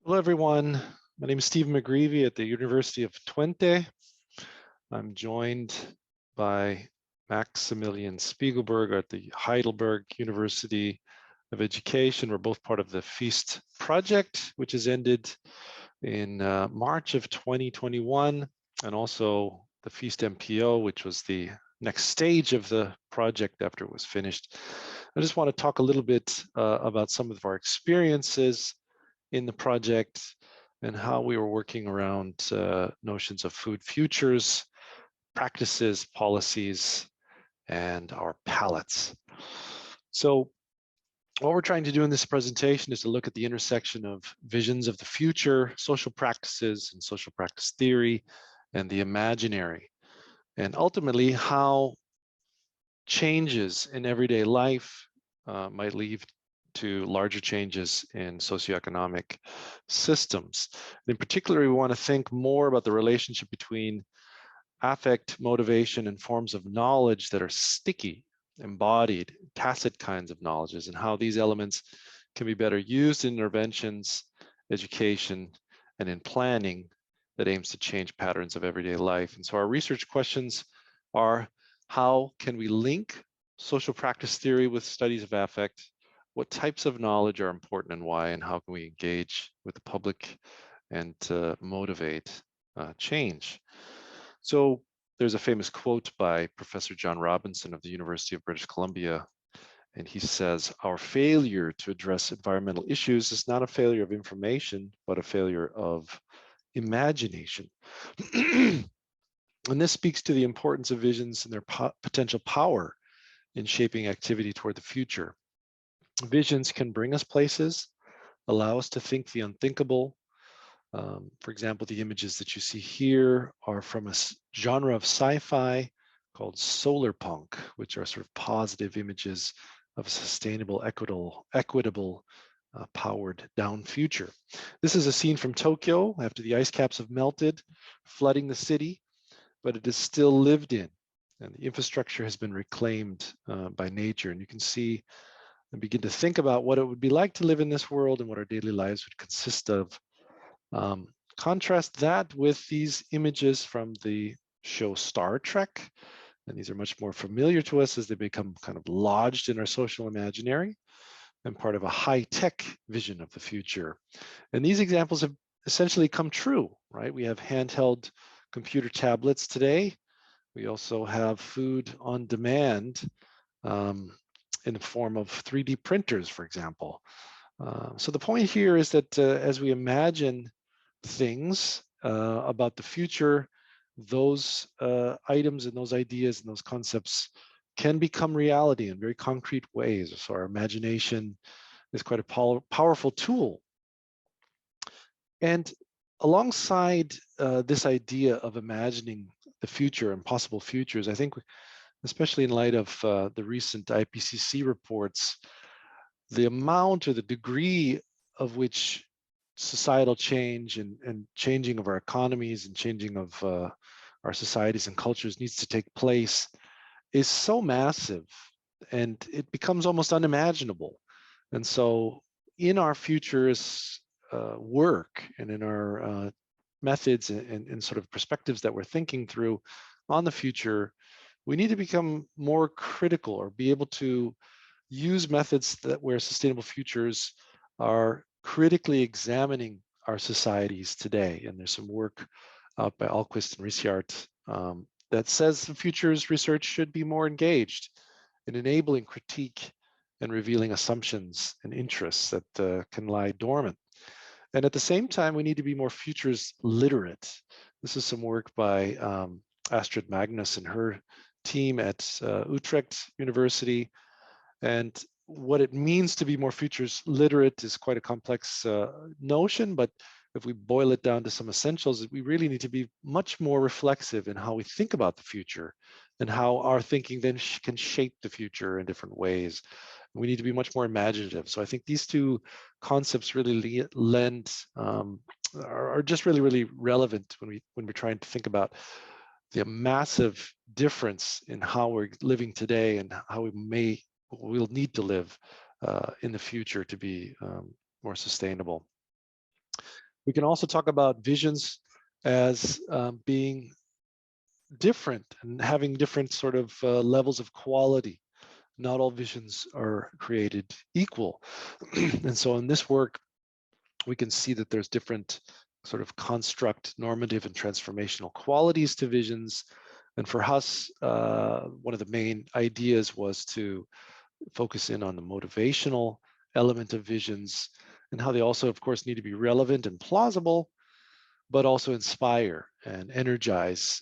Hello, everyone. My name is Stephen McGreevy at the University of Twente. I'm joined by Maximilian Spiegelberg at the Heidelberg University of Education. We're both part of the FEAST project, which has ended in March of 2021, and also the FEAST MPO, which was the next stage of the project after it was finished. I just want to talk a little bit about some of our experiences in the project and how we were working around notions of food futures, practices, policies, and our palates. So what we're trying to do in this presentation is to look at the intersection of visions of the future, social practices and social practice theory, and the imaginary, and ultimately how changes in everyday life might lead to larger changes in socioeconomic systems. In particular, we want to think more about the relationship between affect, motivation, and forms of knowledge that are sticky, embodied, tacit kinds of knowledges, and how these elements can be better used in interventions, education, and in planning that aims to change patterns of everyday life. And so our research questions are, how can we link social practice theory with studies of affect? What types of knowledge are important and why, and how can we engage with the public and motivate change? So there's a famous quote by Professor John Robinson of the University of British Columbia, and he says, "Our failure to address environmental issues is not a failure of information, but a failure of imagination." And this speaks to the importance of visions and their potential power in shaping activity toward the future. Visions can bring us places, allow us to think the unthinkable. For example, the images that you see here are from a genre of sci-fi called solar punk, which are sort of positive images of a sustainable, equitable powered down future. This is a scene from Tokyo after the ice caps have melted, flooding the city, but it is still lived in, and the infrastructure has been reclaimed by nature. And you can see and begin to think about what it would be like to live in this world and what our daily lives would consist of. Contrast that with these images from the show Star Trek, and these are much more familiar to us as they become kind of lodged in our social imaginary and part of a high-tech vision of the future. And these examples have essentially come true, right? We have handheld computer tablets today. We also have food on demand in the form of 3D printers, for example. So the point here is that as we imagine things about the future, those items and those ideas and those concepts can become reality in very concrete ways. So our imagination is quite a powerful tool. And alongside this idea of imagining the future and possible futures, I think, especially in light of the recent IPCC reports, the amount or the degree of which societal change and changing of our economies and changing of our societies and cultures needs to take place is so massive, and it becomes almost unimaginable. And so in our futures work and in our methods and sort of perspectives that we're thinking through on the future, we need to become more critical or be able to use methods that where sustainable futures are critically examining our societies today. And there's some work by Alquist and Ricciart that says the futures research should be more engaged in enabling critique and revealing assumptions and interests that can lie dormant. And at the same time, we need to be more futures literate. This is some work by Astrid Magnus and her team at Utrecht University. And what it means to be more futures literate is quite a complex notion, but if we boil it down to some essentials, we really need to be much more reflexive in how we think about the future and how our thinking then can shape the future in different ways. We need to be much more imaginative. So I think these two concepts really lend, are just really, really relevant when we're trying to think about the massive difference in how we're living today and how we'll need to live in the future to be more sustainable. We can also talk about visions as being different and having different sort of levels of quality. Not all visions are created equal. And so in this work, we can see that there's different sort of construct, normative, and transformational qualities to visions. And for us, one of the main ideas was to focus in on the motivational element of visions and how they also, of course, need to be relevant and plausible, but also inspire and energize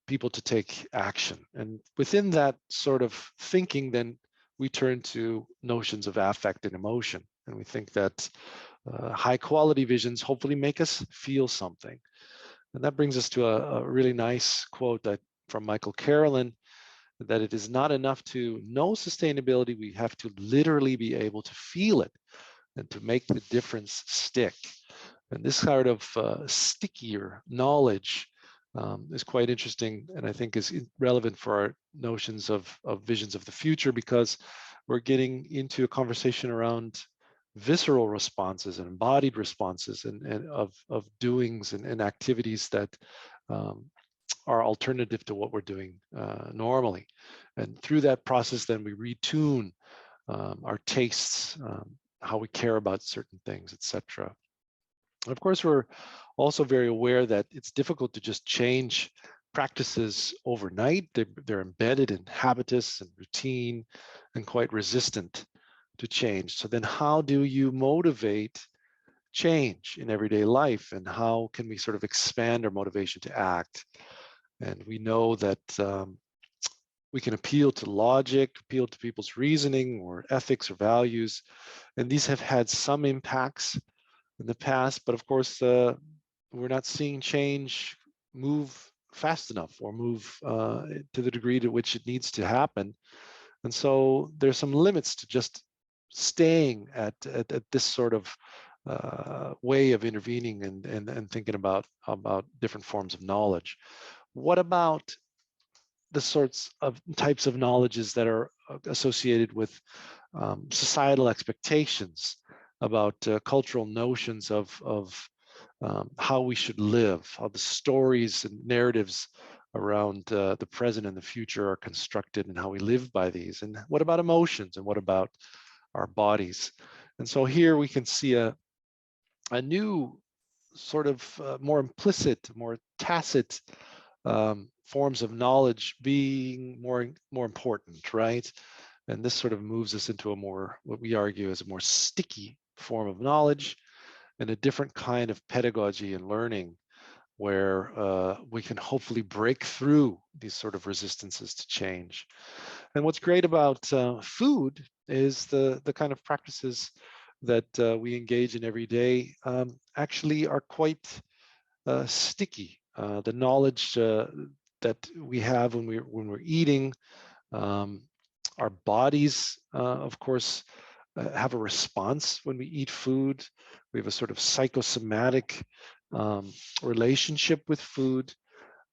people to take action. And within that sort of thinking, then we turn to notions of affect and emotion. And we think that high quality visions hopefully make us feel something. And that brings us to a really nice quote from Michael Carolyn, that it is not enough to know sustainability, we have to literally be able to feel it and to make the difference stick. And this sort of stickier knowledge is quite interesting, and I think is relevant for our notions of visions of the future, because we're getting into a conversation around visceral responses and embodied responses and of doings and activities that are alternative to what we're doing normally. And through that process, then we retune our tastes, how we care about certain things, etc. And of course, we're also very aware that it's difficult to just change practices overnight. They're embedded in habitus and routine and quite resistant to change. So then how do you motivate change in everyday life, and how can we sort of expand our motivation to act? And we know that we can appeal to logic, appeal to people's reasoning or ethics or values, and these have had some impacts in the past, but of course, we're not seeing change move fast enough or move to the degree to which it needs to happen. And so there's some limits to just staying at this sort of way of intervening and thinking about different forms of knowledge. What about the sorts of types of knowledges that are associated with societal expectations about cultural notions of how we should live, how the stories and narratives around the present and the future are constructed, and how we live by these? And what about emotions, and what about our bodies? And so here we can see a new sort of more implicit, more tacit forms of knowledge being more important, right? And this sort of moves us into a more, what we argue is a more sticky form of knowledge and a different kind of pedagogy and learning, where we can hopefully break through these sort of resistances to change. And what's great about food is the kind of practices that we engage in every day actually are quite sticky. The knowledge that we have when we're eating, our bodies, of course, have a response when we eat food. We have a sort of psychosomatic relationship with food,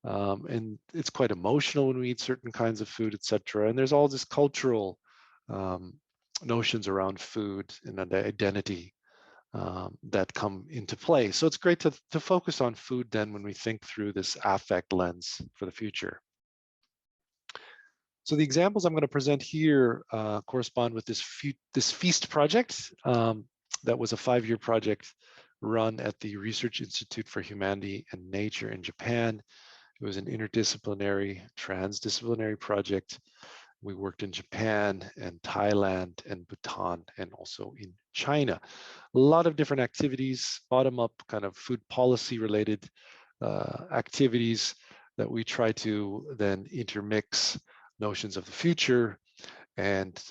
and it's quite emotional when we eat certain kinds of food, etc. And there's all this cultural notions around food and identity that come into play. So it's great to focus on food then when we think through this affect lens for the future. So the examples I'm going to present here correspond with this feast project that was a 5-year project run at the Research Institute for Humanity and Nature in Japan. It was an interdisciplinary, transdisciplinary project. We worked in Japan and Thailand and Bhutan and also in China. A lot of different activities, bottom-up kind of food policy related activities that we try to then intermix notions of the future and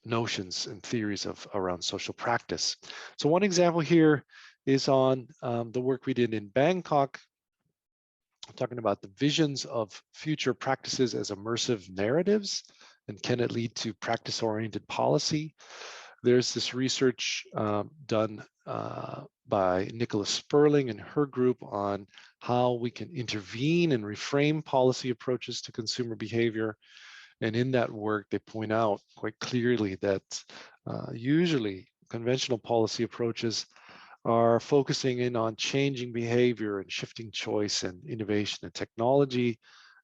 notions and theories around social practice. So one example here is on the work we did in Bangkok, talking about the visions of future practices as immersive narratives, and can it lead to practice-oriented policy? There's this research done by Nicholas Sperling and her group on how we can intervene and reframe policy approaches to consumer behavior. And in that work, they point out quite clearly that usually conventional policy approaches are focusing in on changing behavior and shifting choice and innovation and technology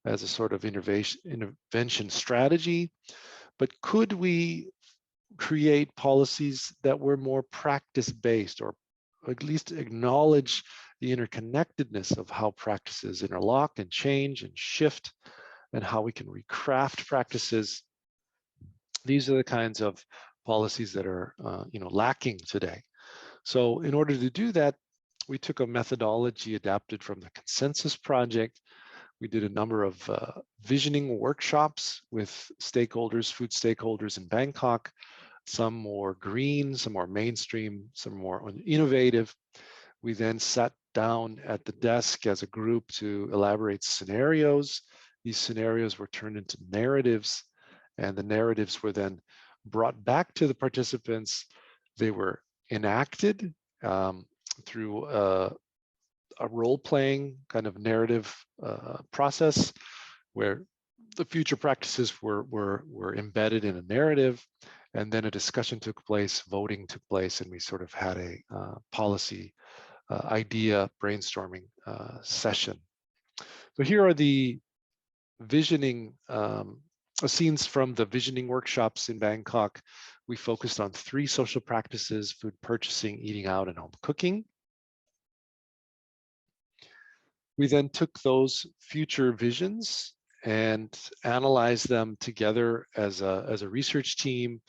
as a sort of intervention strategy. But could we create policies that were more practice-based, or at least acknowledge the interconnectedness of how practices interlock and change and shift, and how we can recraft practices? These are the kinds of policies that are lacking today. So in order to do that, we took a methodology adapted from the Consensus Project. We did a number of visioning workshops with stakeholders, food stakeholders in Bangkok, some more green, some more mainstream, some more innovative. We then sat down at the desk as a group to elaborate scenarios. These scenarios were turned into narratives, and the narratives were then brought back to the participants. They were enacted through a role-playing kind of narrative process, where the future practices were embedded in a narrative, and then a discussion took place, voting took place, and we sort of had a policy idea brainstorming session. So here are the visioning scenes from the visioning workshops in Bangkok. We focused on 3 social practices: food purchasing, eating out, and home cooking. We then took those future visions and analyzed them together as a research team,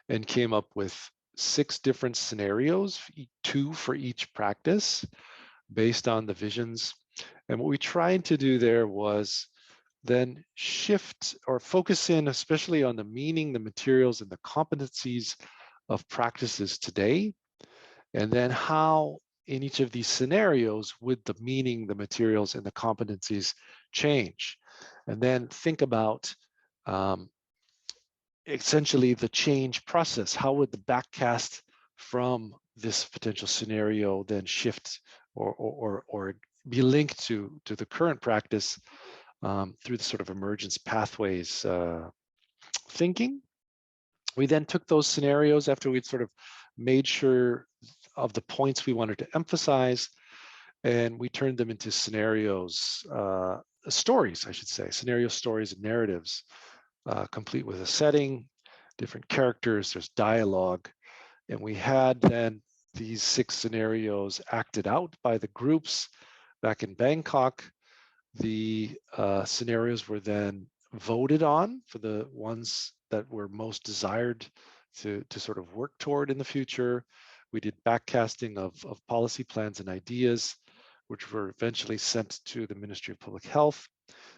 and came up with 6 different scenarios, 2 for each practice, based on the visions. And what we tried to do there was then shift or focus in especially on the meaning, the materials, and the competencies of practices today, and then how in each of these scenarios would the meaning, the materials, and the competencies change. And then think about essentially the change process. How would the backcast from this potential scenario then shift or be linked to the current practice through the sort of emergence pathways thinking? We then took those scenarios after we'd sort of made sure of the points we wanted to emphasize, and we turned them into scenarios, stories, I should say, scenario stories and narratives, complete with a setting, different characters, there's dialogue. And we had then these 6 scenarios acted out by the groups back in Bangkok. The scenarios were then voted on for the ones that were most desired to sort of work toward in the future. We did backcasting of policy plans and ideas, which were eventually sent to the Ministry of Public Health.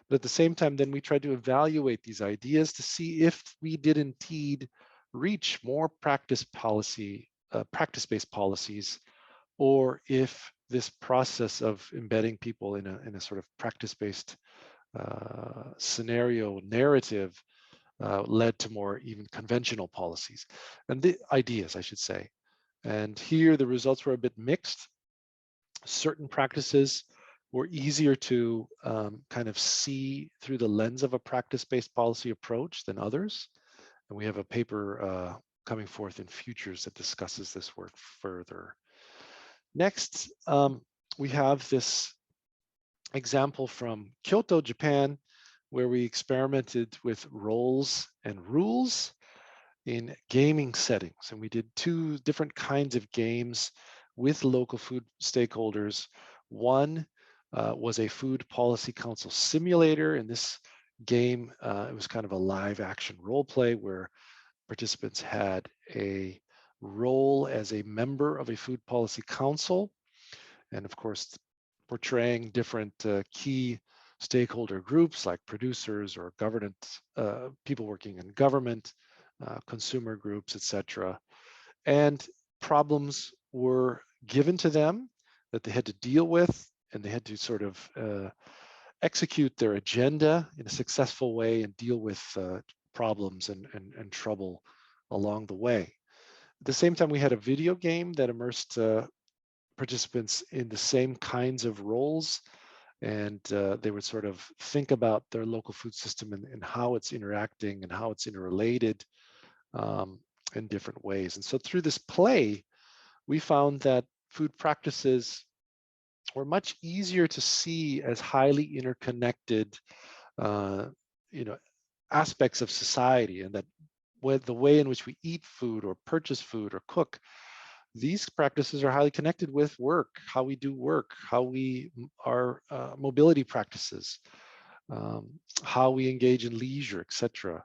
But at the same time, then we tried to evaluate these ideas to see if we did indeed reach more practice-based policies, or if this process of embedding people in a sort of practice-based scenario narrative led to more even conventional policies and the ideas, I should say. And here the results were a bit mixed. Certain practices were easier to kind of see through the lens of a practice-based policy approach than others. And we have a paper coming forth in Futures that discusses this work further. Next, we have this example from Kyoto, Japan, where we experimented with roles and rules in gaming settings. And we did 2 different kinds of games with local food stakeholders. One was a food policy council simulator. In this game, it was kind of a live action role play where participants had a role as a member of a food policy council, and of course portraying different key stakeholder groups like producers or government, people working in government, consumer groups, etc. And problems were given to them that they had to deal with, and they had to sort of execute their agenda in a successful way and deal with problems and trouble along the way. At the same time, we had a video game that immersed participants in the same kinds of roles, and they would sort of think about their local food system and how it's interacting and how it's interrelated in different ways. And so through this play, we found that food practices were much easier to see as highly interconnected, you know, aspects of society, and that with the way in which we eat food or purchase food or cook, these practices are highly connected with work, how we do work, how we our mobility practices, how we engage in leisure, etc.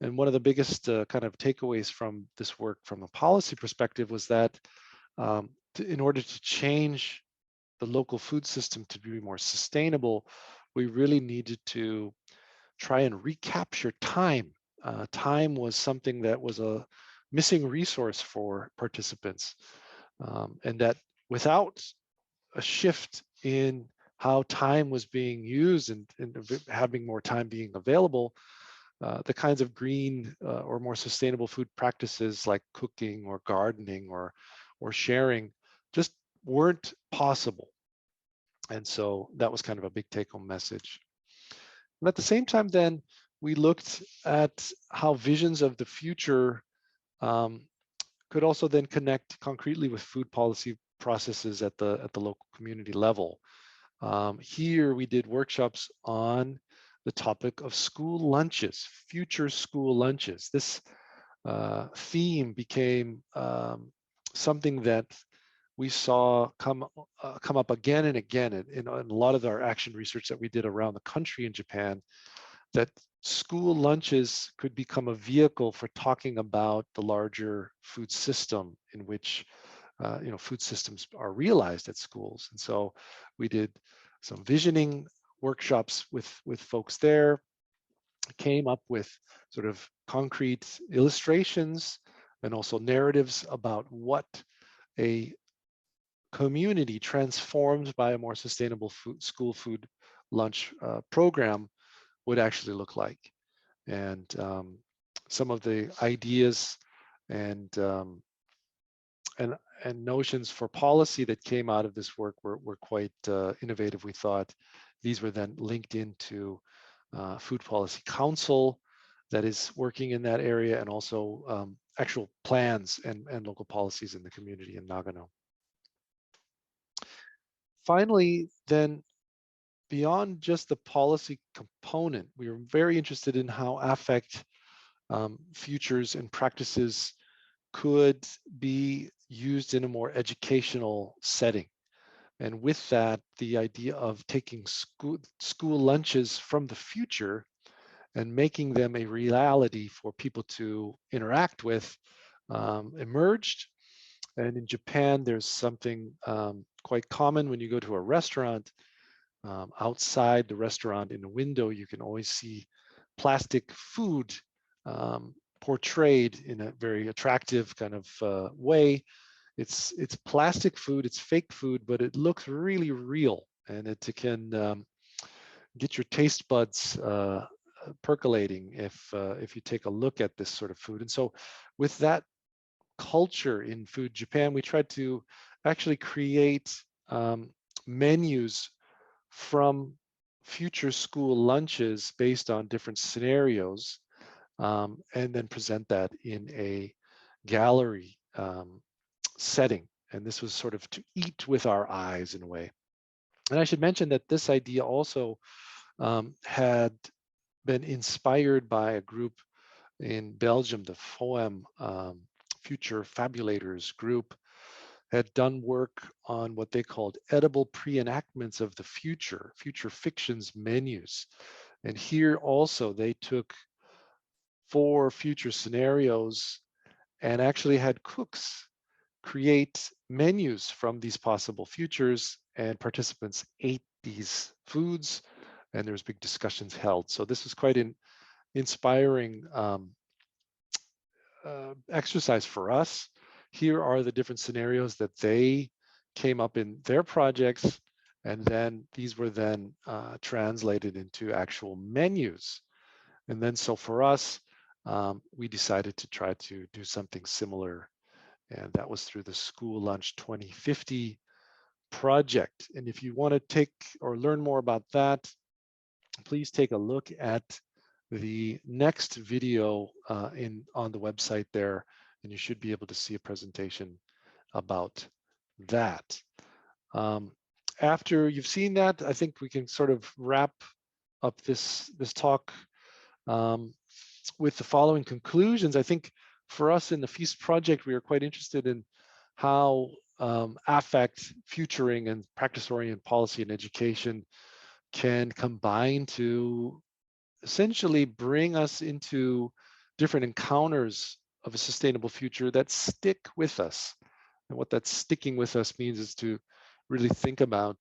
And one of the biggest kind of takeaways from this work from a policy perspective was that in order to change the local food system to be more sustainable, we really needed to try and recapture time. Time was something that was a missing resource for participants, and that without a shift in how time was being used and having more time being available, the kinds of green or more sustainable food practices like cooking or gardening or sharing just weren't possible. And so that was kind of a big take-home message. And at the same time, then we looked at how visions of the future could also then connect concretely with food policy processes at the local community level. Here we did workshops on the topic of school lunches, future school lunches. This theme became something that we saw come up again and again in a lot of our action research that we did around the country in Japan, that school lunches could become a vehicle for talking about the larger food system in which food systems are realized at schools. And so we did some visioning workshops with folks there, came up with sort of concrete illustrations and also narratives about what a community transformed by a more sustainable school food lunch program would actually look like. And some of the ideas and notions for policy that came out of this work were quite innovative. We thought these were then linked into Food Policy Council that is working in that area, and also actual plans and local policies in the community in Nagano. Finally, then, beyond just the policy component, we were very interested in how affect futures and practices could be used in a more educational setting. And with that, the idea of taking school lunches from the future and making them a reality for people to interact with emerged. And in Japan, there's something quite common when you go to a restaurant. Outside the restaurant in the window, you can always see plastic food portrayed in a very attractive kind of way. It's plastic food, it's fake food, but it looks really real, and it can get your taste buds percolating if you take a look at this sort of food. And so with that culture in Food Japan, we tried to actually create menus from future school lunches based on different scenarios, and then present that in a gallery setting. And this was sort of to eat with our eyes in a way. And I should mention that this idea also had been inspired by a group in Belgium, the FOEM, Future Fabulators group, had done work on what they called edible pre-enactments of the future fictions menus. And here also they took 4 future scenarios and actually had cooks create menus from these possible futures, and participants ate these foods, and there was big discussions held. So this was quite an inspiring exercise for us. Here are the different scenarios that they came up in their projects, and then these were then translated into actual menus. And then so for us, we decided to try to do something similar, and that was through the School Lunch 2050 project. And if you want to take or learn more about that, please take a look at the next video on the website there, and you should be able to see a presentation about that. After you've seen that, I think we can sort of wrap up this talk with the following conclusions. I think for us in the FEAST project, we are quite interested in how affect, futuring, and practice-oriented policy and education can combine to essentially bring us into different encounters of a sustainable future that stick with us. And what that sticking with us means is to really think about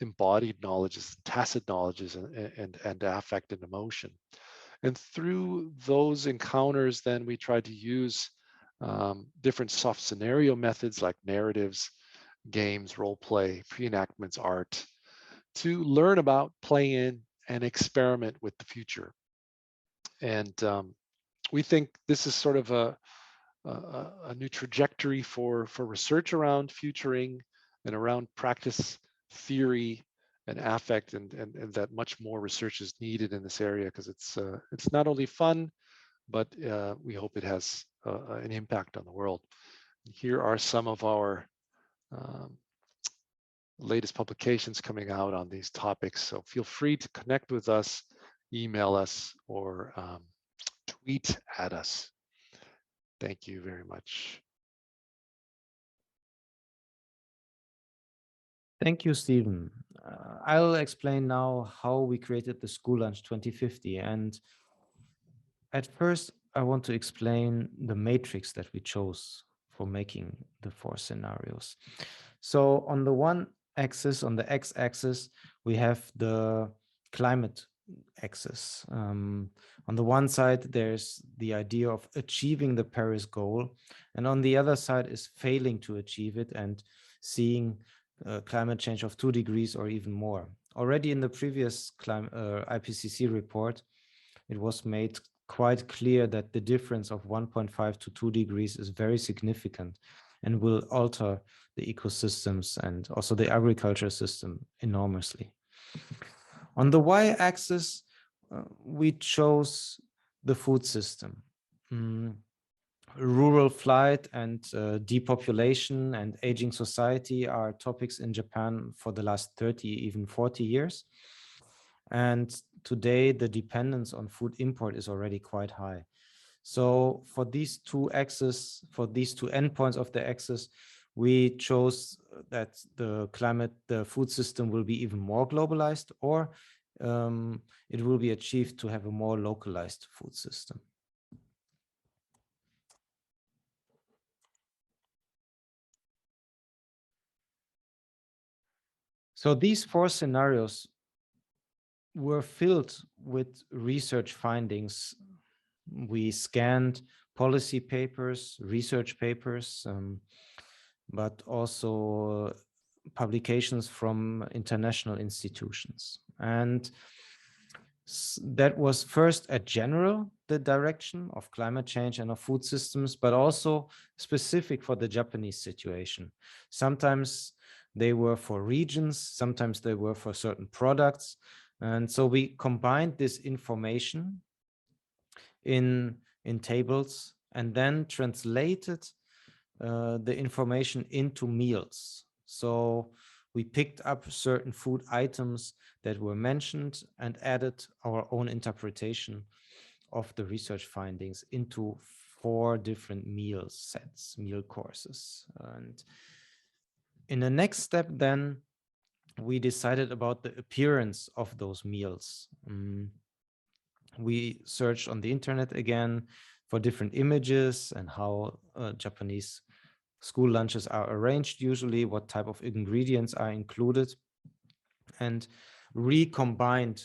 embodied knowledges, tacit knowledges, and affect and emotion. And through those encounters, then we try to use different soft scenario methods like narratives, games, role play, pre-enactments, art, to learn about, play in, and experiment with the future. And we think this is sort of a new trajectory for research around futuring and around practice theory and affect, and that much more research is needed in this area because it's not only fun, but we hope it has an impact on the world. Here are some of our latest publications coming out on these topics. So feel free to connect with us, email us, or tweet at us. Thank you very much. Thank you, Stephen. I'll explain now how we created the School Lunch 2050. And at first, I want to explain the matrix that we chose for making the 4 scenarios. So on the one axis, on the x-axis, we have the climate axis. On the one side, there's the idea of achieving the Paris goal. And on the other side is failing to achieve it and seeing climate change of 2 degrees or even more. Already in the previous IPCC report, it was made quite clear that the difference of 1.5 to 2 degrees is very significant and will alter the ecosystems and also the agriculture system enormously. On the y-axis, we chose the food system. Rural flight and depopulation and aging society are topics in Japan for the last 30, even 40 years. And today, the dependence on food import is already quite high. So for these 2 axes, for these 2 endpoints of the axis, we chose that the food system will be even more globalized, or it will be achieved to have a more localized food system. So these 4 scenarios were filled with research findings. We scanned policy papers, research papers, but also publications from international institutions. And that was first the direction of climate change and of food systems, but also specific for the Japanese situation. Sometimes they were for regions, sometimes they were for certain products. And so we combined this information in tables and then translated the information into meals. So we picked up certain food items that were mentioned and added our own interpretation of the research findings into 4 different meal sets, meal courses. And in the next step, then, we decided about the appearance of those meals. We searched on the internet again for different images and how Japanese school lunches are arranged usually, what type of ingredients are included, and recombined,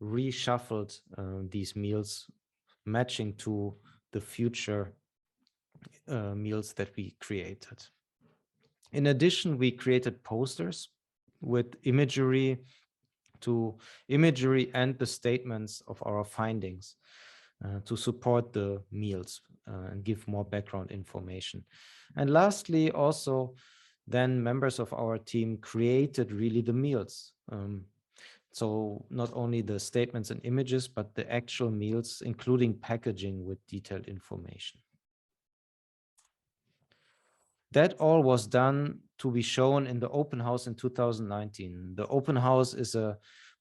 reshuffled these meals, matching to the future meals that we created. In addition, we created posters with imagery and the statements of our findings to support the meals and give more background information. And lastly, also, then members of our team created really the meals. So not only the statements and images, but the actual meals, including packaging with detailed information. That all was done to be shown in the open house in 2019. The open house is a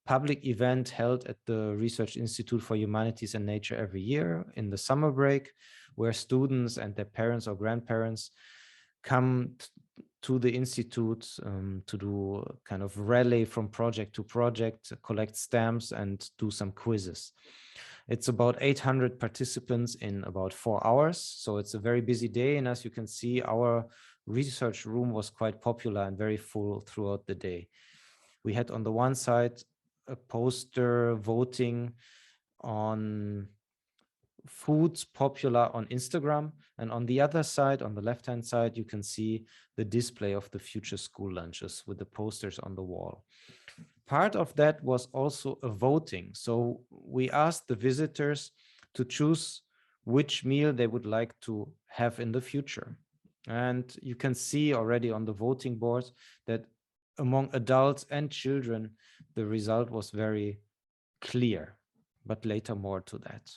public event held at the Research Institute for Humanities and Nature every year in the summer break, where students and their parents or grandparents come to the institute to do a kind of rally from project to project, collect stamps and do some quizzes. It's about 800 participants in about 4 hours. So it's a very busy day. And as you can see, our research room was quite popular and very full throughout the day. We had on the one side a poster voting on foods popular on Instagram. And on the other side, on the left-hand side, you can see the display of the future school lunches with the posters on the wall. Part of that was also a voting. So we asked the visitors to choose which meal they would like to have in the future. And you can see already on the voting board that among adults and children, the result was very clear, but later more to that.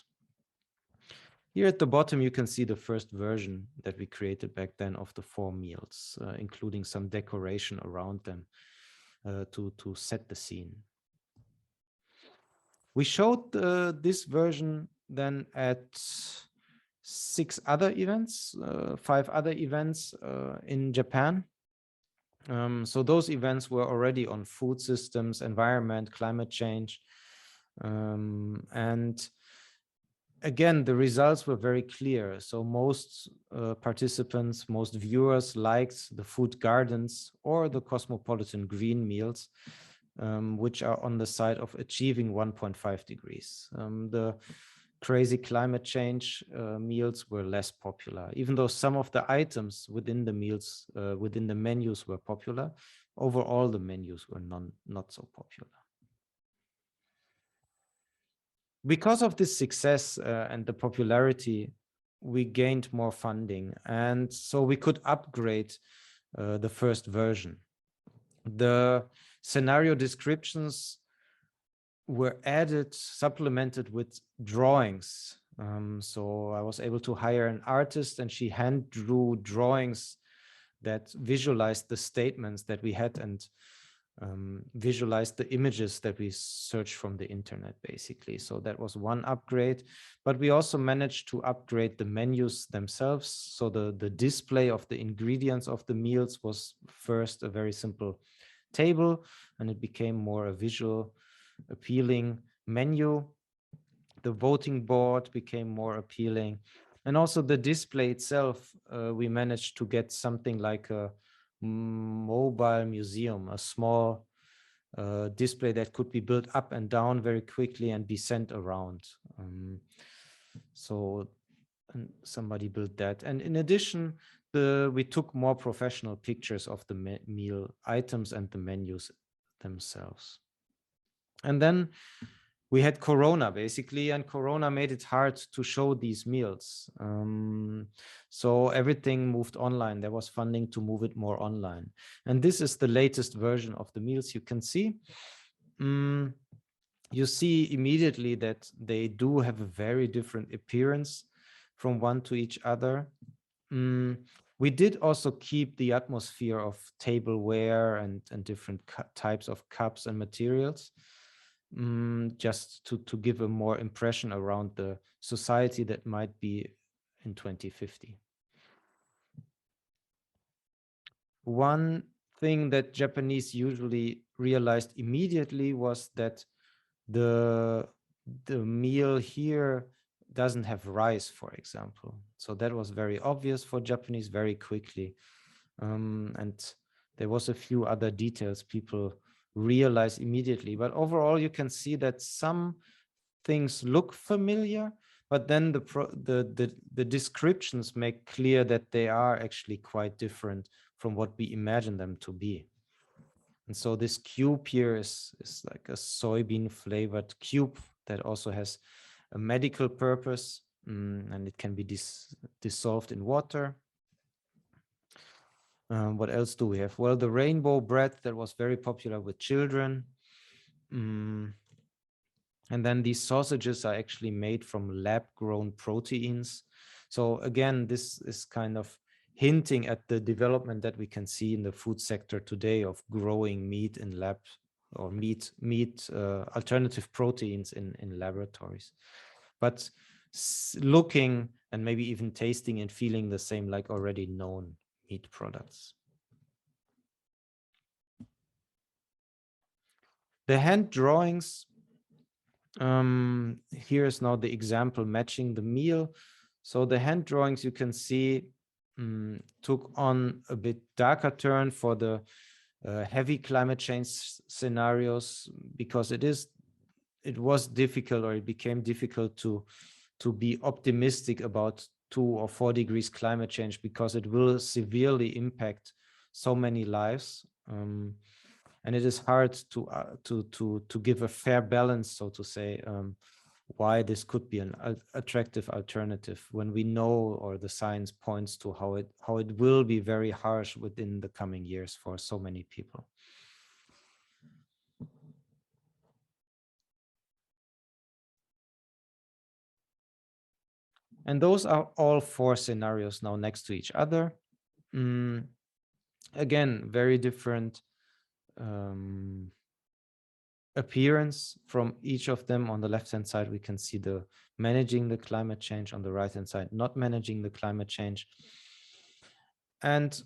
Here at the bottom, you can see the first version that we created back then of the 4 meals, including some decoration around them to set the scene. We showed this version then at 5 other events in Japan. So those events were already on food systems, environment, climate change. And again, the results were very clear. So most participants, most viewers liked the food gardens or the cosmopolitan green meals, which are on the side of achieving 1.5 degrees. The crazy climate change meals were less popular, even though some of the items within the meals, within the menus were popular. Overall, the menus were not so popular. Because of this success and the popularity, we gained more funding, and so we could upgrade the first version. The scenario descriptions were added, supplemented with drawings. So I was able to hire an artist, and she hand drew drawings that visualized the statements that we had and visualized the images that we searched from the internet, basically. So that was one upgrade, but we also managed to upgrade the menus themselves. So the display of the ingredients of the meals was first a very simple table, and it became more a visual appealing menu. The voting board became more appealing, and also the display itself, we managed to get something like a mobile museum, a small display that could be built up and down very quickly and be sent around. So somebody built that. And in addition, we took more professional pictures of the meal items and the menus themselves. And then we had Corona, basically, and Corona made it hard to show these meals. So everything moved online. There was funding to move it more online. And this is the latest version of the meals you can see. You see immediately that they do have a very different appearance from one to each other. We did also keep the atmosphere of tableware and different types of cups and materials, just to give a more impression around the society that might be in 2050. One thing that Japanese usually realized immediately was that the meal here doesn't have rice, for example. So that was very obvious for Japanese very quickly. And there was a few other details people realize immediately, but overall you can see that some things look familiar, but then the descriptions make clear that they are actually quite different from what we imagine them to be. And so this cube here is like a soybean flavored cube that also has a medical purpose, and it can be dissolved in water. What else do we have? Well, the rainbow bread that was very popular with children. And then these sausages are actually made from lab-grown proteins. So again, this is kind of hinting at the development that we can see in the food sector today of growing meat in lab or meat alternative proteins in laboratories. But looking and maybe even tasting and feeling the same like already known meat products. The hand drawings, here is now the example matching the meal. So the hand drawings you can see took on a bit darker turn for the heavy climate change scenarios, because it was difficult, or it became difficult to be optimistic about 2 or 4 degrees climate change, because it will severely impact so many lives. And it is hard to give a fair balance, so to say, why this could be an attractive alternative when we know, or the science points to how it will be very harsh within the coming years for so many people. And those are all 4 scenarios now next to each other. Again, very different appearance from each of them. On the left-hand side, we can see the managing the climate change. On the right-hand side, not managing the climate change. And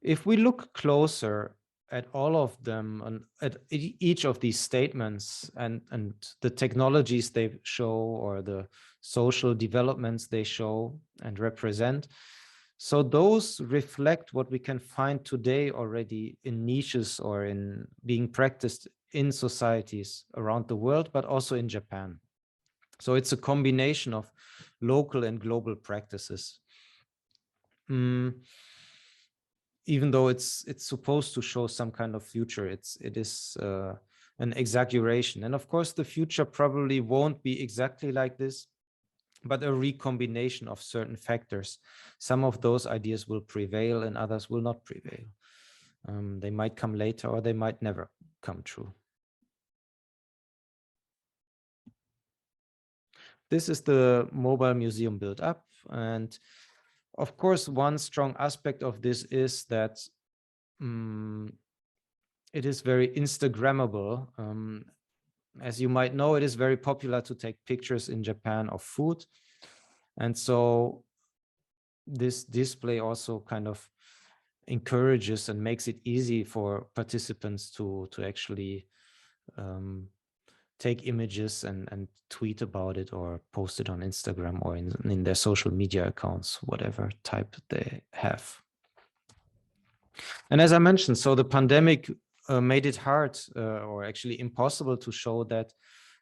if we look closer at all of them, and at each of these statements and the technologies they show, or the social developments they show and represent, so those reflect what we can find today already in niches, or in being practiced in societies around the world, but also in Japan. So it's a combination of local and global practices. Even though it's supposed to show some kind of future, it is an exaggeration. And of course, the future probably won't be exactly like this, but a recombination of certain factors. Some of those ideas will prevail and others will not prevail. They might come later, or they might never come true. This is the mobile museum built up. And of course, one strong aspect of this is that it is very Instagrammable. As you might know, it is very popular to take pictures in Japan of food. And so this display also kind of encourages and makes it easy for participants to actually take images and tweet about it, or post it on Instagram, or in their social media accounts, whatever type they have. And as I mentioned, so the pandemic made it hard, or actually impossible, to show that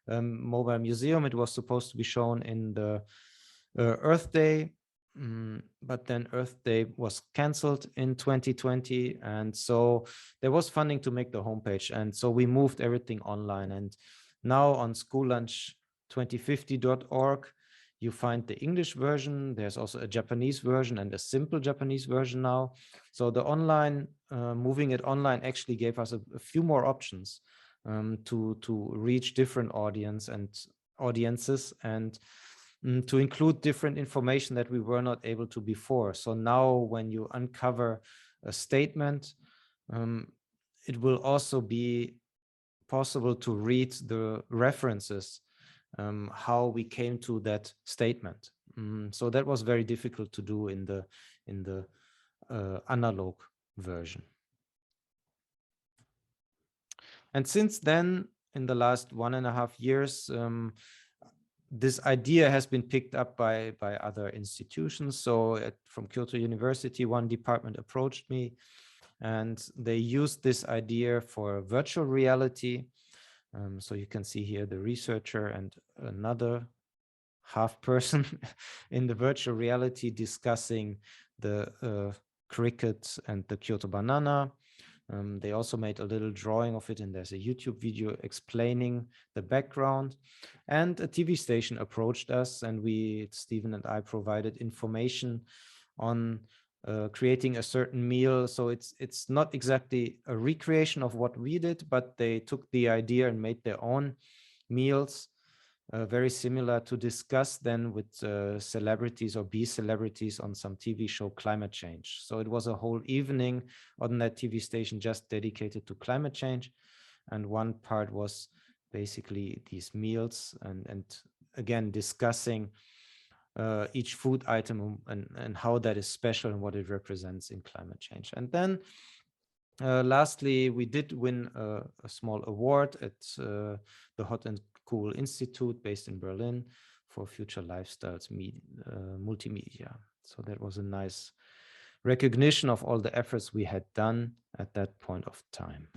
mobile museum. It was supposed to be shown in the Earth Day, but then Earth Day was cancelled in 2020. And so there was funding to make the homepage. And so we moved everything online. And now on schoollunch2050.org, you find the English version. There's also a Japanese version and a simple Japanese version now. So the online, moving it online actually gave us a few more options to reach different audiences and to include different information that we were not able to before. So now when you uncover a statement, it will also be possible to read the references, how we came to that statement. So that was very difficult to do in the analog version. And since then, in the last 1.5 years, this idea has been picked up by other institutions. So from Kyoto University, one department approached me, and they used this idea for virtual reality. So you can see here the researcher and another half person in the virtual reality discussing the cricket and the Kyoto banana. They also made a little drawing of it, and there's a YouTube video explaining the background. And a TV station approached us, and Stephen and I, provided information on creating a certain meal. So it's not exactly a recreation of what we did, but they took the idea and made their own meals. very similar, to discuss then with celebrities or be celebrities on some TV show climate change. So it was a whole evening on that TV station just dedicated to climate change. And one part was basically these meals and again, discussing each food item and how that is special and what it represents in climate change. And then lastly, we did win a small award at the Hot and Cool Institute based in Berlin for Future Lifestyles Multimedia. So that was a nice recognition of all the efforts we had done at that point of time.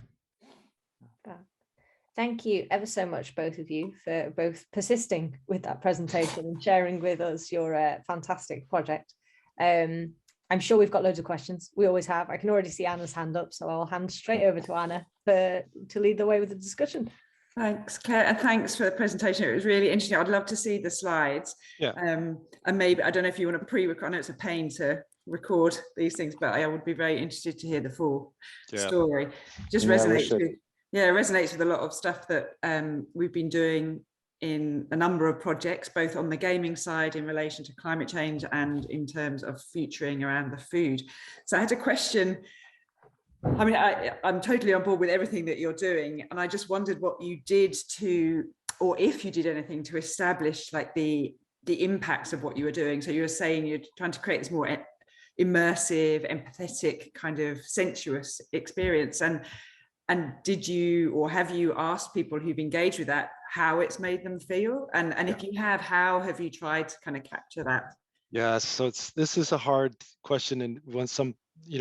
Thank you ever so much, both of you, for both persisting with that presentation and sharing with us your fantastic project. I'm sure we've got loads of questions. We always have. I can already see Anna's hand up, so I'll hand straight over to Anna to lead the way with the discussion. Thanks, Claire, and thanks for the presentation. It was really interesting. I'd love to see the slides. Yeah. And maybe, I don't know if you want to pre-record. I know it's a pain to record these things, but I would be very interested to hear the full story. Just resonates with, resonates with a lot of stuff that we've been doing in a number of projects, both on the gaming side in relation to climate change and in terms of futuring around the food. So I had a question. I mean, I'm totally on board with everything that you're doing, and I just wondered what you did to, or if you did anything to establish like the impacts of what you were doing. So you were saying you're trying to create this more immersive, empathetic, kind of sensuous experience, and did you, or have you asked people who've engaged with that how it's made them feel? And if you have, how have you tried to kind of capture that? Yeah, so this is a hard question, and when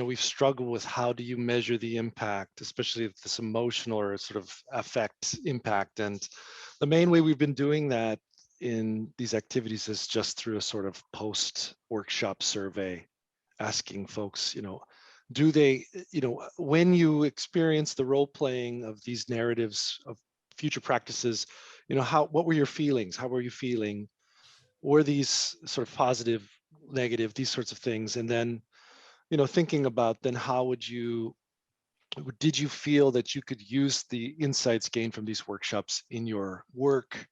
we've struggled with how do you measure the impact, especially this emotional or sort of affect impact. And the main way we've been doing that in these activities is just through a sort of post-workshop survey, asking folks, do they, when you experience the role playing of these narratives of future practices, what were your feelings? How were you feeling? Were these sort of positive, negative, these sorts of things? And then, thinking about then did you feel that you could use the insights gained from these workshops in your work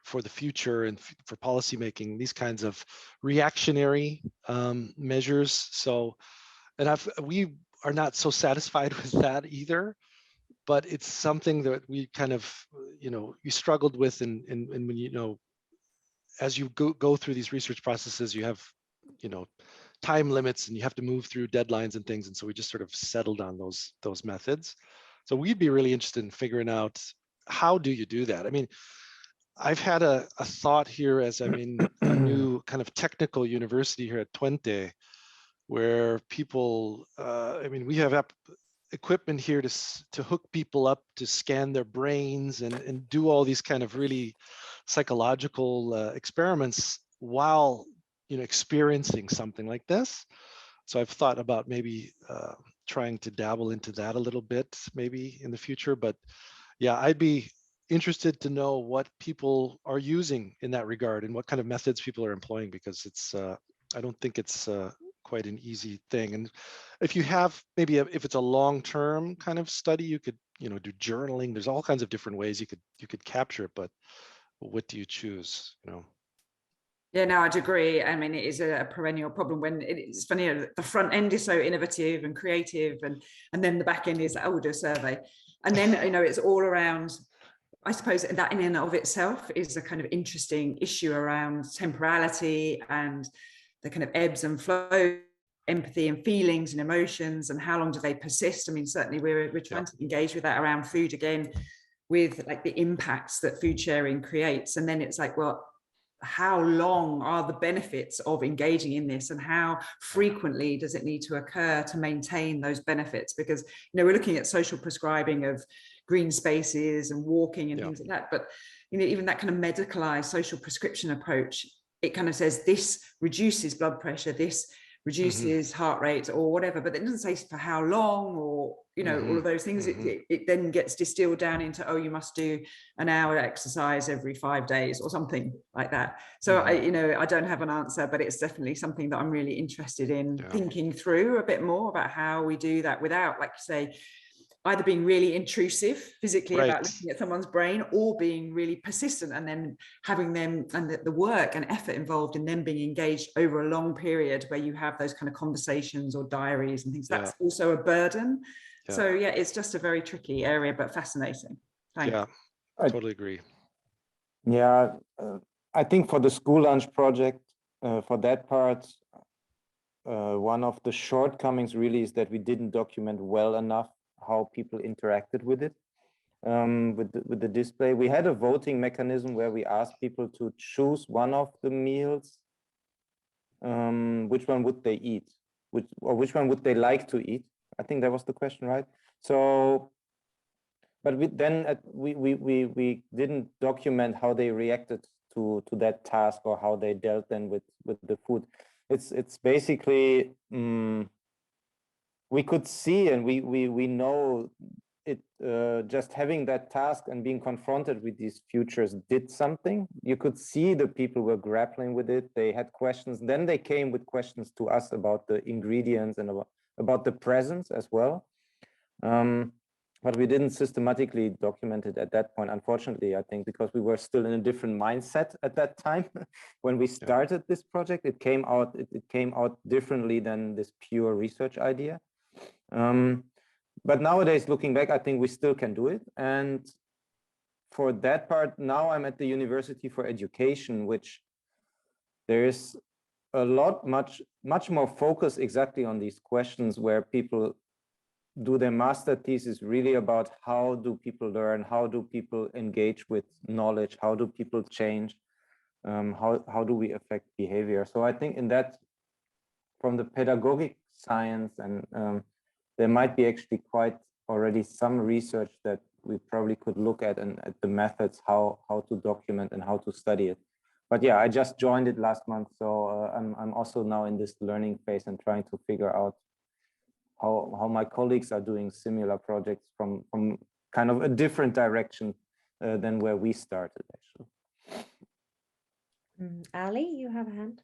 for the future and for policymaking, these kinds of reactionary measures? So, and we are not so satisfied with that either, but it's something that we kind of, you struggled with, and when, as you go through these research processes, you have, time limits and you have to move through deadlines and things. And so we just sort of settled on those methods. So we'd be really interested in figuring out, how do you do that? I mean, I've had a thought here as I'm in a new kind of technical university here at Twente, where people, we have equipment here to hook people up, to scan their brains and do all these kind of really psychological experiments while experiencing something like this. So I've thought about maybe trying to dabble into that a little bit maybe in the future. But yeah, I'd be interested to know what people are using in that regard and what kind of methods people are employing, because it's I don't think it's quite an easy thing. And if you have maybe if it's a long-term kind of study, you could do journaling. There's all kinds of different ways you could capture it, but what do you choose? Yeah, no, I'd agree. I mean, it is a perennial problem when it's funny, the front end is so innovative and creative, and then the back end is, do a survey. And then, it's all around, I suppose that in and of itself is a kind of interesting issue around temporality and the kind of ebbs and flows, empathy and feelings and emotions, and how long do they persist? I mean, certainly we're trying to engage with that around food again, with like the impacts that food sharing creates. And then it's like, well, how long are the benefits of engaging in this, and how frequently does it need to occur to maintain those benefits? Because we're looking at social prescribing of green spaces and walking and things like that, but even that kind of medicalized social prescription approach, it kind of says this reduces blood pressure, this reduces heart rate or whatever, but it doesn't say for how long, or all of those things. It then gets distilled down into, you must do an hour exercise every 5 days or something like that. So I don't have an answer, but it's definitely something that I'm really interested in thinking through a bit more about how we do that without, like you say, either being really intrusive physically about Right. looking at someone's brain, or being really persistent and then having them, and the work and effort involved in them being engaged over a long period where you have those kind of conversations or diaries and things. That's also a burden. Yeah. So yeah, it's just a very tricky area, but fascinating. Thanks. Yeah, I totally agree. Yeah, I think for the school lunch project, for that part, one of the shortcomings really is that we didn't document well enough how people interacted with it, with the display. We had a voting mechanism where we asked people to choose one of the meals. Which one would they eat? Which one would they like to eat? I think that was the question, right? So, but we didn't document how they reacted to that task, or how they dealt then with the food. It's basically, we could see, and we know it, just having that task and being confronted with these futures did something. You could see the people were grappling with it. They had questions. Then they came with questions to us about the ingredients and about the presence as well. But we didn't systematically document it at that point, unfortunately, I think, because we were still in a different mindset at that time. When we started this project, it came out differently than this pure research idea. But nowadays, looking back, I think we still can do it. And for that part, now I'm at the University for Education, which there is a lot, much more focus exactly on these questions, where people do their master thesis really about how do people learn, how do people engage with knowledge, how do people change, how do we affect behavior. So I think in that, from the pedagogic science, and there might be actually quite already some research that we probably could look at, and at the methods, how to document and how to study it. But yeah, I just joined it last month, so I'm also now in this learning phase and trying to figure out how my colleagues are doing similar projects from kind of a different direction than where we started, actually. Ali, you have a hand.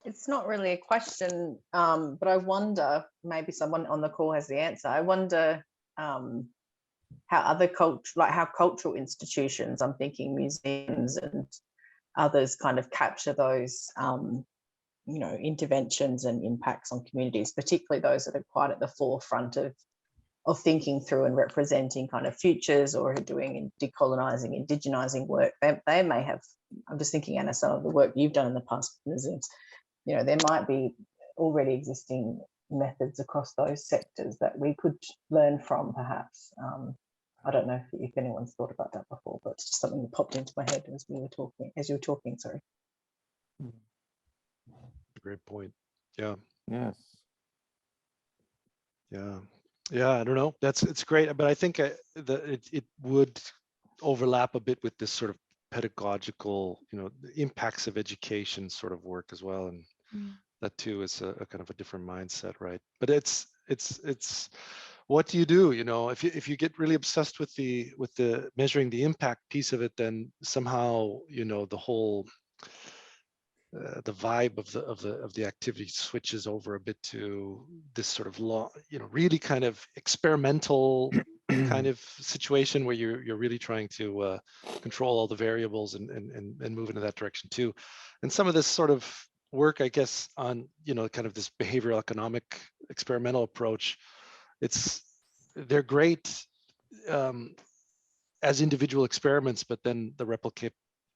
It's not really a question, but I wonder, maybe someone on the call has the answer. I wonder how other how cultural institutions, I'm thinking museums and others, kind of capture those you know, interventions and impacts on communities, particularly those that are quite at the forefront of thinking through and representing kind of futures, or are doing decolonizing, indigenizing work. They may have, I'm just thinking, Anna, some of the work you've done in the past museums, you know, there might be already existing methods across those sectors that we could learn from, perhaps. I don't know if anyone's thought about that before, but it's just something that popped into my head as you were talking, sorry. Great point. Yeah. Yes. Yeah, I don't know. It's great, but I think it would overlap a bit with this sort of pedagogical, you know, the impacts of education sort of work as well, and that too is a kind of a different mindset, right? But it's what do you do? You know, if you get really obsessed with the measuring the impact piece of it, then somehow, you know, the whole the vibe of the activity switches over a bit to this sort of really kind of experimental kind of situation, where you're really trying to control all the variables and move into that direction too. And some of this sort of work, I guess, on, you know, kind of this behavioral economic experimental approach, they're great as individual experiments, but then the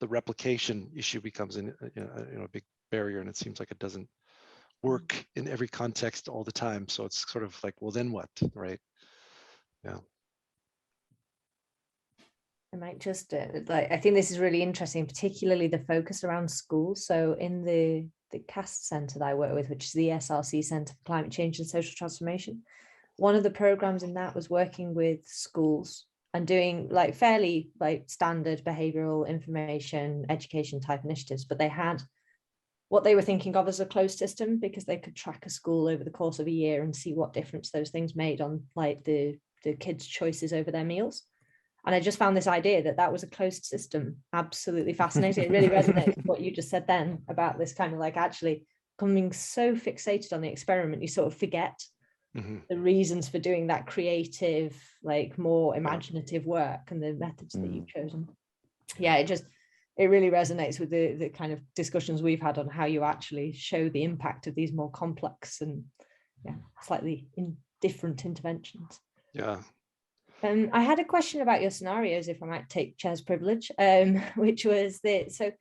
replication issue becomes a big barrier, and it seems like it doesn't work in every context all the time. So it's sort of like, well, then what, right? Yeah. I might just I think this is really interesting, particularly the focus around schools. So in the CAST Centre that I work with, which is the SRC Centre for Climate Change and Social Transformation, one of the programs in that was working with schools and doing like fairly like standard behavioral information education type initiatives, but they had what they were thinking of as a closed system, because they could track a school over the course of a year and see what difference those things made on like the kids' choices over their meals. And I just found this idea that was a closed system absolutely fascinating. It really resonates with what you just said then about this kind of like actually becoming so fixated on the experiment, you sort of forget the reasons for doing that creative, like more imaginative work and the methods that you've chosen. Yeah, it really resonates with the kind of discussions we've had on how you actually show the impact of these more complex and slightly different interventions. Yeah. I had a question about your scenarios, if I might take chair's privilege, which was that, so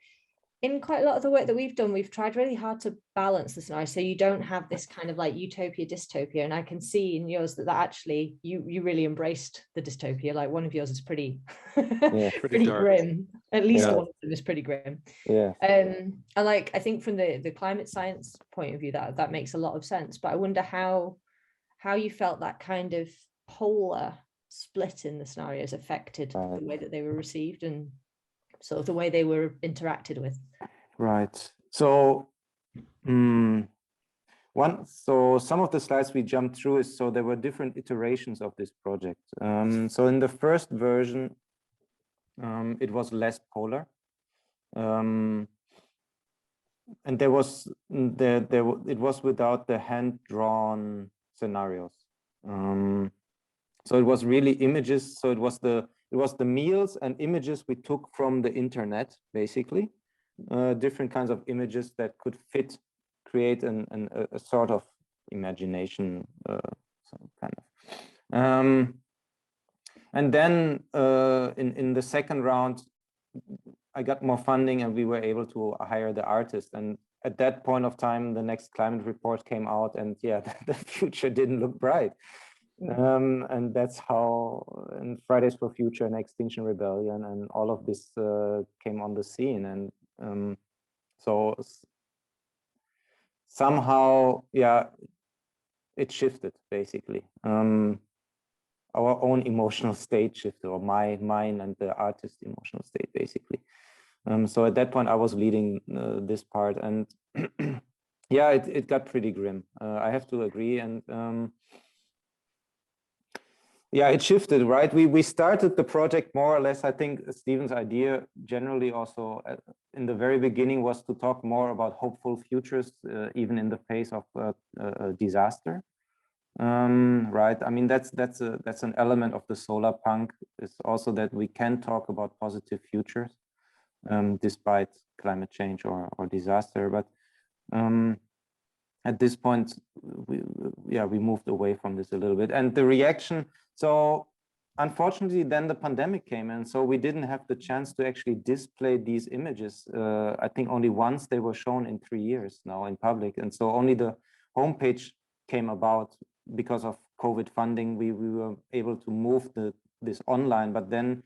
in quite a lot of the work that we've done, we've tried really hard to balance the scenario. So you don't have this kind of like utopia, dystopia. And I can see in yours that actually you really embraced the dystopia. Like one of yours is pretty, pretty grim. At least one of them is pretty grim. Yeah. And like, I think from the climate science point of view, that makes a lot of sense. But I wonder how you felt that kind of polar split in the scenarios affected the way that they were received and sort of the way they were interacted with. Right. So some of the slides we jumped through is, so there were different iterations of this project. So in the first version, it was less polar. And it was without the hand-drawn scenarios. So it was really images. So it was the meals and images we took from the internet, basically, different kinds of images that could create a sort of imagination, kind of. And then in the second round, I got more funding and we were able to hire the artist. And at that point of time, the next climate report came out, and the future didn't look bright. And that's how and Fridays for Future and Extinction Rebellion and all of this came on the scene. And so somehow, it shifted, basically. Our own emotional state shifted, or mine and the artist's emotional state, basically. So at that point, I was leading this part, and it got pretty grim. I have to agree. And it shifted, right? We started the project more or less. I think Stephen's idea generally also in the very beginning was to talk more about hopeful futures, even in the face of a disaster. Right. I mean, that's an element of the solar punk, is also that we can talk about positive futures despite climate change or disaster. But at this point, we moved away from this a little bit. And the reaction, so unfortunately, then the pandemic came, and so we didn't have the chance to actually display these images. I think only once they were shown in 3 years now in public. And so only the homepage came about because of COVID funding. We were able to move this online, but then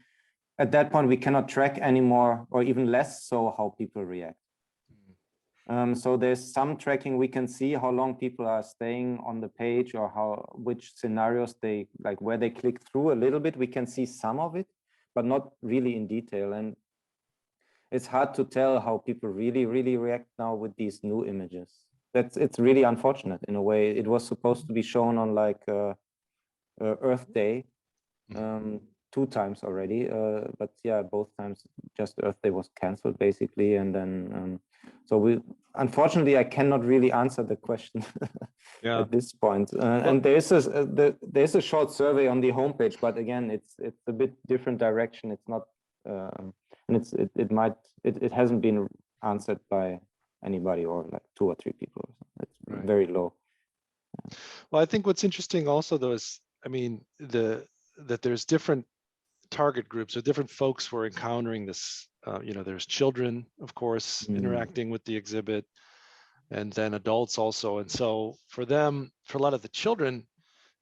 at that point, we cannot track anymore, or even less so, how people react. So there's some tracking. We can see how long people are staying on the page, or which scenarios where they click through a little bit. We can see some of it, but not really in detail. And it's hard to tell how people really, really react now with these new images. It's really unfortunate in a way. It was supposed to be shown on Earth Day, 2 times already, but both times just Earth Day was canceled, basically. And then so unfortunately, I cannot really answer the question at this point. And there's a short survey on the homepage, but again, it's a bit different direction. It's not, and it hasn't been answered by anybody, or 2 or 3 people. It's very low. Well, I think what's interesting also, though, is, I mean, that there's different target groups, or different folks who are encountering this. There's children, of course, interacting with the exhibit, and then adults also. And so for them, for a lot of the children,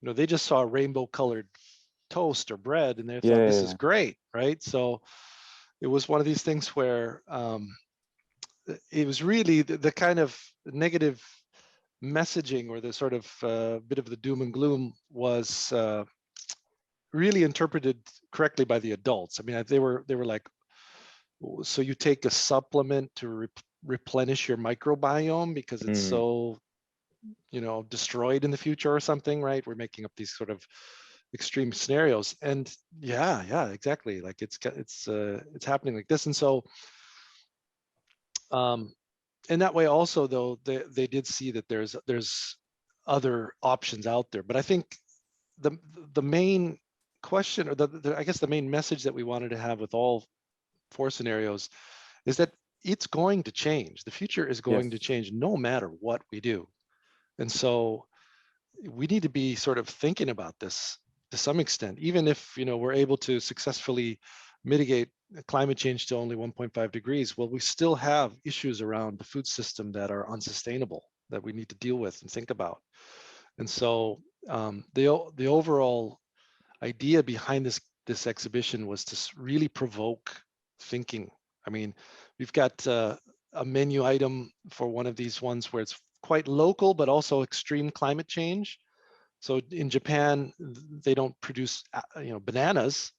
they just saw rainbow-colored toast or bread, and they thought, this is great, right? So it was one of these things where it was really the kind of negative messaging, or the sort of bit of the doom and gloom was really interpreted correctly by the adults. I mean, they were like, so you take a supplement to replenish your microbiome because it's so, destroyed in the future or something, right? We're making up these sort of extreme scenarios, and exactly. Like it's happening like this. And so, in that way also, though, they did see that there's other options out there. But I think the main question, or I guess the main message that we wanted to have with all 4 scenarios is that it's going to change. The future is going to change no matter what we do. And so we need to be sort of thinking about this to some extent, even if, you know, we're able to successfully mitigate climate change to only 1.5 degrees. Well, we still have issues around the food system that are unsustainable that we need to deal with and think about. And so the overall idea behind this exhibition was to really provoke thinking. I mean, we've got a menu item for one of these ones where it's quite local, but also extreme climate change. So in Japan, they don't produce, you know, bananas,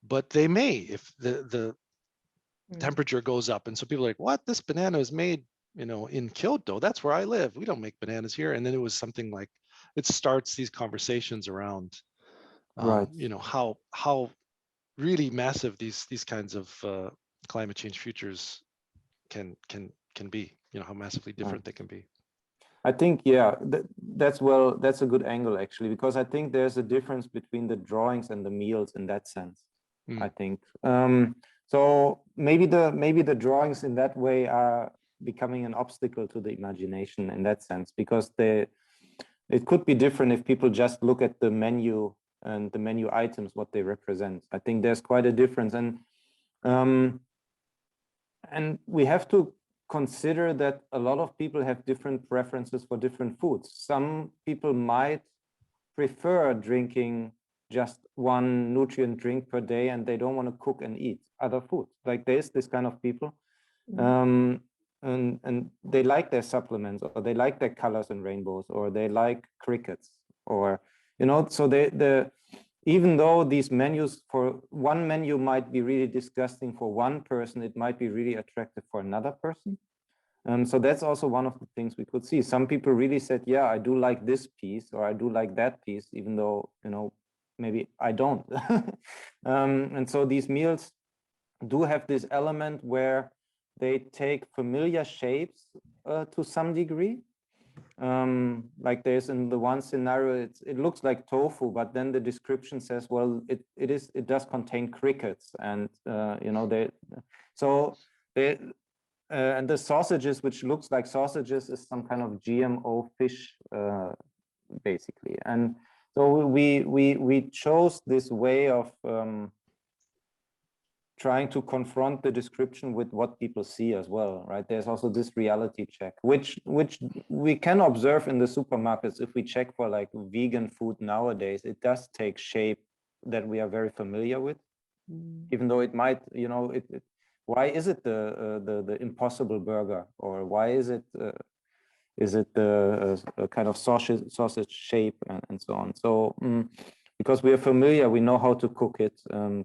but they may if the temperature goes up. And so people are like, what? This banana is made, you know, in Kyoto. That's where I live. We don't make bananas here. And then it was something like, it starts these conversations around, you know, how really massive these kinds of climate change futures can be, you know, how massively different they can be. I think, yeah, that's a good angle actually, because I think there's a difference between the drawings and the meals in that sense. I think so. Maybe the drawings in that way are becoming an obstacle to the imagination in that sense, because it could be different if people just look at the menu and the menu items, what they represent. I think there's quite a difference, and we have to consider that a lot of people have different preferences for different foods. Some people might prefer drinking just one nutrient drink per day, and they don't want to cook and eat other foods. Like there's this kind of people, and they like their supplements, or they like their colors and rainbows, or they like crickets, or, you know, so even though these menus, for one menu might be really disgusting for one person, it might be really attractive for another person. So that's also one of the things we could see. Some people really said, yeah, I do like this piece, or I do like that piece, even though, you know, maybe I don't. And so these meals do have this element where they take familiar shapes to some degree. Like there's in the one scenario, it looks like tofu, but then the description says, well, it does contain crickets, and you know, and the sausages, which looks like sausages, is some kind of GMO fish, basically. And so we chose this way of trying to confront the description with what people see as well, right? There's also this reality check, which we can observe in the supermarkets. If we check for like vegan food nowadays, it does take shape that we are very familiar with, even though it might, you know, why is it the impossible burger, or why is it the kind of sausage shape, and so on? So because we are familiar, we know how to cook it.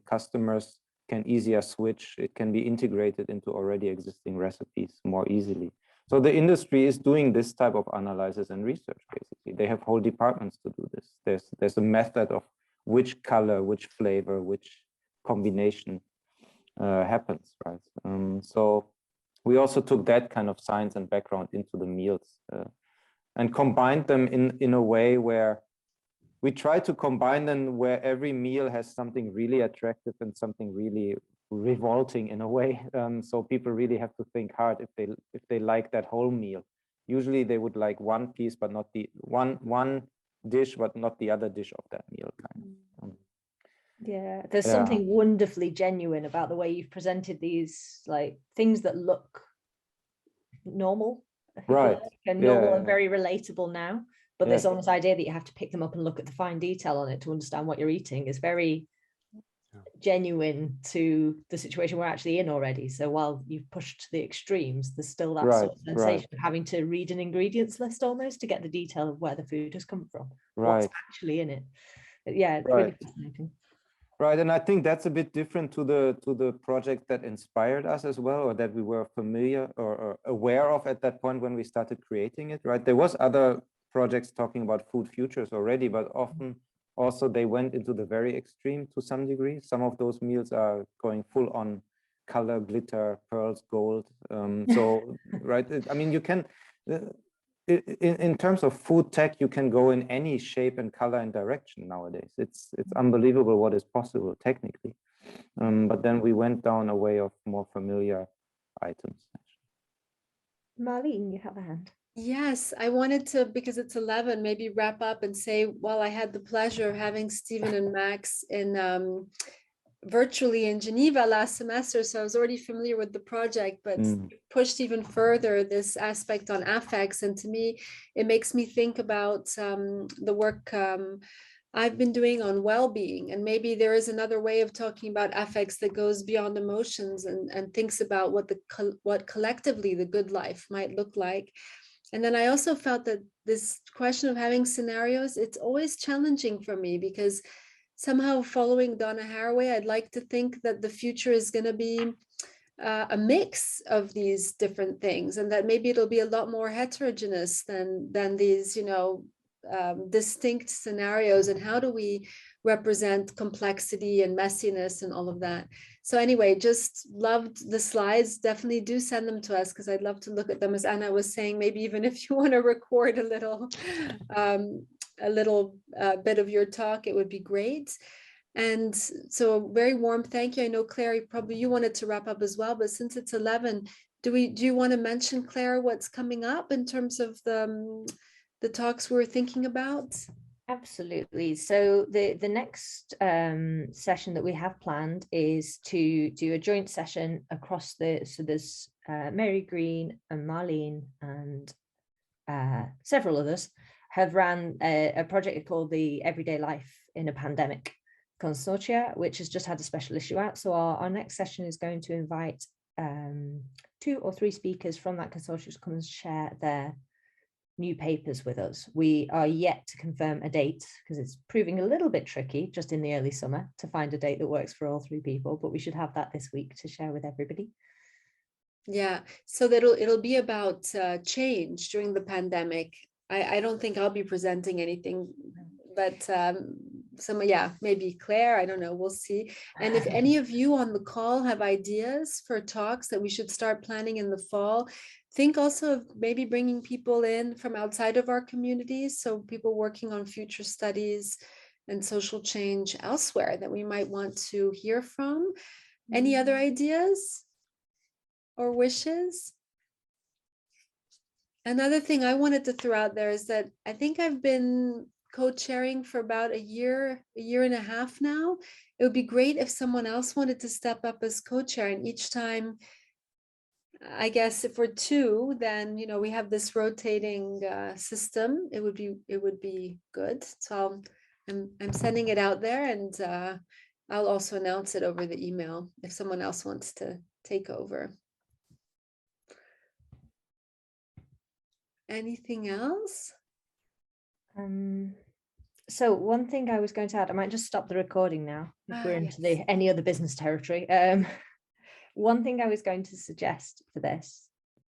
Customers can easier switch. It can be integrated into already existing recipes more easily. So the industry is doing this type of analysis and research. Basically, they have whole departments to do this. There's a method of which color, which flavor, which combination happens, right? So we also took that kind of science and background into the meals and combined them in a way where we try to combine them, where every meal has something really attractive and something really revolting in a way. So people really have to think hard if they like that whole meal. Usually they would like one piece, but not the one dish, but not the other dish of that meal. Kind of. Yeah, there's something wonderfully genuine about the way you've presented these, like, things that look normal, right? And normal and very relatable now. But this almost idea that you have to pick them up and look at the fine detail on it to understand what you're eating is very genuine to the situation we're actually in already. So while you've pushed to the extremes, there's still that sort of sensation of having to read an ingredients list almost to get the detail of where the food has come from, what's actually in it. Yeah, it's really fascinating. Right, and I think that's a bit different to the project that inspired us as well, or that we were familiar or aware of at that point when we started creating it. Right, there was other projects talking about food futures already, but often also they went into the very extreme to some degree. Some of those meals are going full on color, glitter, pearls, gold. So right, I mean, you can. in terms of food tech, you can go in any shape and color and direction nowadays. It's unbelievable what is possible technically. But then we went down a way of more familiar items. Marlene, you have a hand. Yes, I wanted to, because it's 11, maybe wrap up and say, well, I had the pleasure of having Stephen and Max in virtually in Geneva last semester, so I was already familiar with the project, but pushed even further this aspect on affects. And to me, it makes me think about the work I've been doing on well-being, and maybe there is another way of talking about affects that goes beyond emotions and thinks about what collectively the good life might look like. And then I also felt that this question of having scenarios, it's always challenging for me, because somehow following Donna Haraway, I'd like to think that the future is going to be a mix of these different things, and that maybe it'll be a lot more heterogeneous than these, distinct scenarios. And how do we represent complexity and messiness and all of that? So anyway, just loved the slides. Definitely do send them to us, because I'd love to look at them. As Anna was saying, maybe even if you want to record a little bit of your talk, it would be great. And so a very warm thank you. I know, Claire, probably you wanted to wrap up as well, but since it's 11, do you want to mention, Claire, what's coming up in terms of the talks we're thinking about? Absolutely. So the next session that we have planned is to do a joint session across so there's Mary Green and Marlene and several others have ran a project called the Everyday Life in a Pandemic Consortia, which has just had a special issue out. So our next session is going to invite 2 or 3 speakers from that consortium to come and share their new papers with us. We are yet to confirm a date, because it's proving a little bit tricky just in the early summer to find a date that works for all 3 people, but we should have that this week to share with everybody. Yeah, so that it'll be about change during the pandemic. I don't think I'll be presenting anything, but maybe Claire, I don't know, we'll see. And if any of you on the call have ideas for talks that we should start planning in the fall, think also of maybe bringing people in from outside of our communities, so people working on future studies and social change elsewhere that we might want to hear from. Any other ideas or wishes? Another thing I wanted to throw out there is that I think I've been co-chairing for about a year and a half now. It would be great if someone else wanted to step up as co-chair, and each time, I guess if we're 2, then we have this rotating system. It would be good. So I'm sending it out there, and I'll also announce it over the email if someone else wants to take over. Anything else? So one thing I was going to add, I might just stop the recording now if we're into any other business territory. One thing I was going to suggest for this